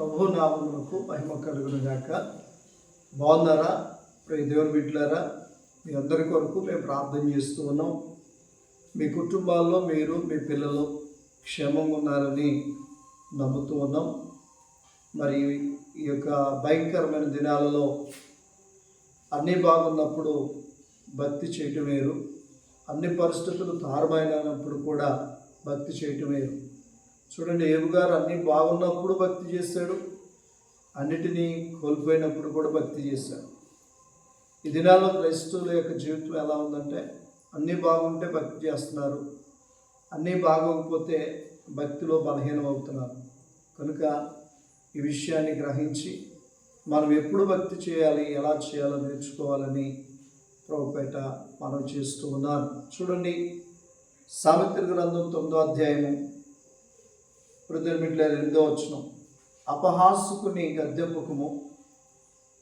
ప్రభు నామమునకు మహిమ కలుగును గాక. బాగున్నారా ప్రియ దేవుని బిడ్డలారా? మీ అందరి కొరకు మేము ప్రార్థన చేస్తూ ఉన్నాం. మీ కుటుంబాల్లో మీరు మీ పిల్లలు క్షేమంగా ఉన్నారని నమ్ముతూ ఉన్నాం. మరి ఈ యొక్క భయంకరమైన దినాలలో అన్నీ బాగున్నప్పుడు భక్తి చేయటం వేరు, అన్ని పరిస్థితులు తారుమారైనప్పుడు కూడా భక్తి చేయటం వేరు. చూడండి, ఏబు గారు అన్నీ బాగున్నప్పుడు భక్తి చేశాడు, అన్నిటినీ కోల్పోయినప్పుడు కూడా భక్తి చేశాడు. ఈ దినాల్లో క్రైస్తవుల యొక్క జీవితం ఎలా ఉందంటే, అన్నీ బాగుంటే భక్తి చేస్తున్నారు, అన్నీ బాగోకపోతే భక్తిలో బలహీనం అవుతున్నారు. కనుక ఈ విషయాన్ని గ్రహించి మనం ఎప్పుడు భక్తి చేయాలి, ఎలా చేయాలో నేర్చుకోవాలని ప్రభుపేట మనం చేస్తూ ఉన్నాను. చూడండి, సామెతల గ్రంథం 9వ అధ్యాయము 8వ వచనం. అపహాసుకుని గద్దెంపుకము,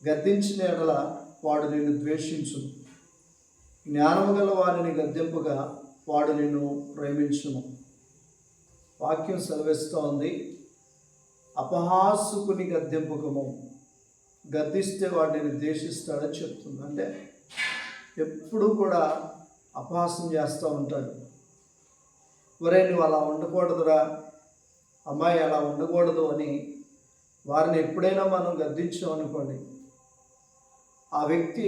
గద్దించిన ఎడల వాడు నిన్ను ద్వేషించును, జ్ఞానము గల వారిని గద్దెంపుగా వాడు నిన్ను ప్రేమించును. వాక్యం సెలవిస్తూ ఉంది, అపహాసుకుని గద్దెంపుకము, గద్దిస్తే వాడు నిన్ను ద్వేషిస్తాడని చెప్తుంది. అంటే ఎప్పుడూ కూడా అపహాసం చేస్తూ ఉంటాడు. ఒరే, నువ్వు అలా ఉండకూడదురా, అమ్మాయి అలా ఉండకూడదు అని వారిని ఎప్పుడైనా మనం గద్దించామనుకోండి, ఆ వ్యక్తి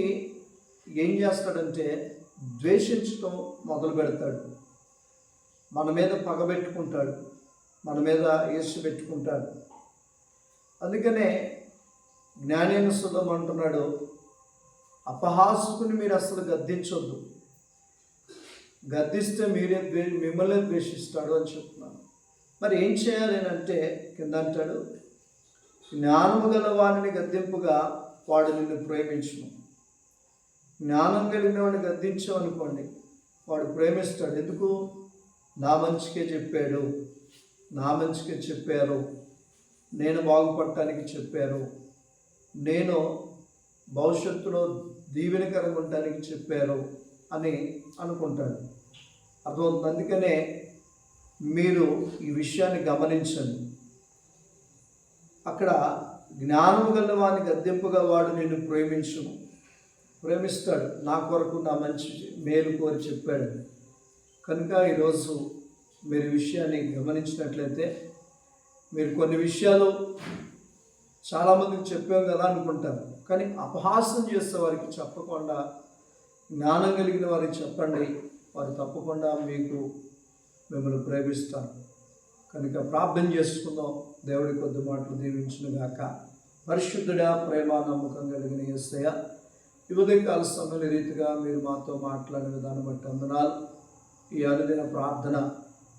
ఏం చేస్తాడంటే ద్వేషించడం మొదలు పెడతాడు. మన మీద పగబెట్టుకుంటాడు, మన మీద ఈర్ష్య పెట్టుకుంటాడు. అందుకనే జ్ఞానేన సుధం అంటున్నాడు, అపహాసుకుని మీరు అసలు గద్దించొద్దు, గద్దిస్తే మిమ్మల్ని ద్వేషిస్తాడు అని చెప్తున్నాను. మరి ఏం చేయాలి అంటే కింద అంటాడు, జ్ఞానము గల వాడిని గద్దింపుగా వాడు నిన్ను ప్రేమించును. జ్ఞానం కలిగిన వాడిని గద్దించామనుకోండి, వాడు ప్రేమిస్తాడు. ఎందుకు? నా మంచికే చెప్పాడు, నా మంచికే చెప్పారు, నేను బాగుపడటానికి చెప్పారు, నేను భవిష్యత్తులో దీవెనకరంగా ఉండడానికి చెప్పారు అని అనుకుంటాడు. అర్థమవుతుంది. అందుకనే మీరు ఈ విషయాన్ని గమనించండి. అక్కడ జ్ఞానము గల వాని గద్దెంపుగా వాడు నిన్ను ప్రేమిస్తాడు, నా కొరకు నా మంచి మేలు కోరి చెప్పాడు. కనుక ఈరోజు మీరు విషయాన్ని గమనించినట్లయితే, మీరు కొన్ని విషయాలు చాలామందికి చెప్పాం కదా అనుకుంటారు, కానీ అపహాసం చేసే వారికి చెప్పకుండా జ్ఞానం కలిగిన వారికి చెప్పండి, వారు తప్పకుండా మిమ్మల్ని ప్రేమిస్తాను. కనుక ప్రార్థన చేసుకుందాం. దేవుడి కొద్ది మాటలు దీవించును గాక. పరిశుద్ధుడా, ప్రేమ నమ్మకం కలిగిన యేసయ్య, ఈ ఉదయకాల సమయంలో రీతిగా మీరు మాతో మాట్లాడిన విధానం బట్టి వందనాలు. ఈ అనుదిన ప్రార్థన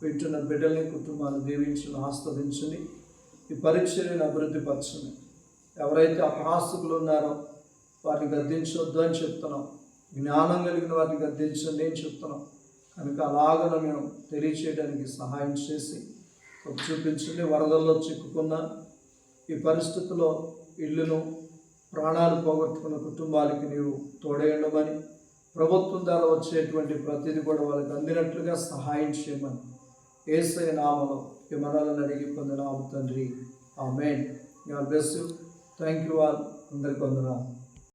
వింటున్న బిడ్డల్ని, కుటుంబాన్ని దీవించును, ఆస్వాదించుని, ఈ పరిచర్యను అభివృద్ధిపరచుని. ఎవరైతే అపహాసకులు ఉన్నారో వారిని గద్దించొద్దు అని చెప్తున్నాం, జ్ఞానం కలిగిన వారిని గద్దించండి అని చెప్తున్నాం. కనుక అలాగను మేము తెలియచేయడానికి సహాయం చేసి చూపించండి. వరదల్లో చిక్కుకున్న ఈ పరిస్థితుల్లో ఇల్లును, ప్రాణాలు పోగొట్టుకున్న కుటుంబాలకి నీవు తోడేయడమని, ప్రభుత్వం ద్వారా వచ్చేటువంటి ప్రతిదీ కూడా వాళ్ళకి అందినట్లుగా సహాయం చేయమని యేసయ్య నామములో ఈ మనలను అడిగి పొందినాము తండ్రి. ఆమేన్. God bless you. Thank you all. అందరికీ వందనాలు.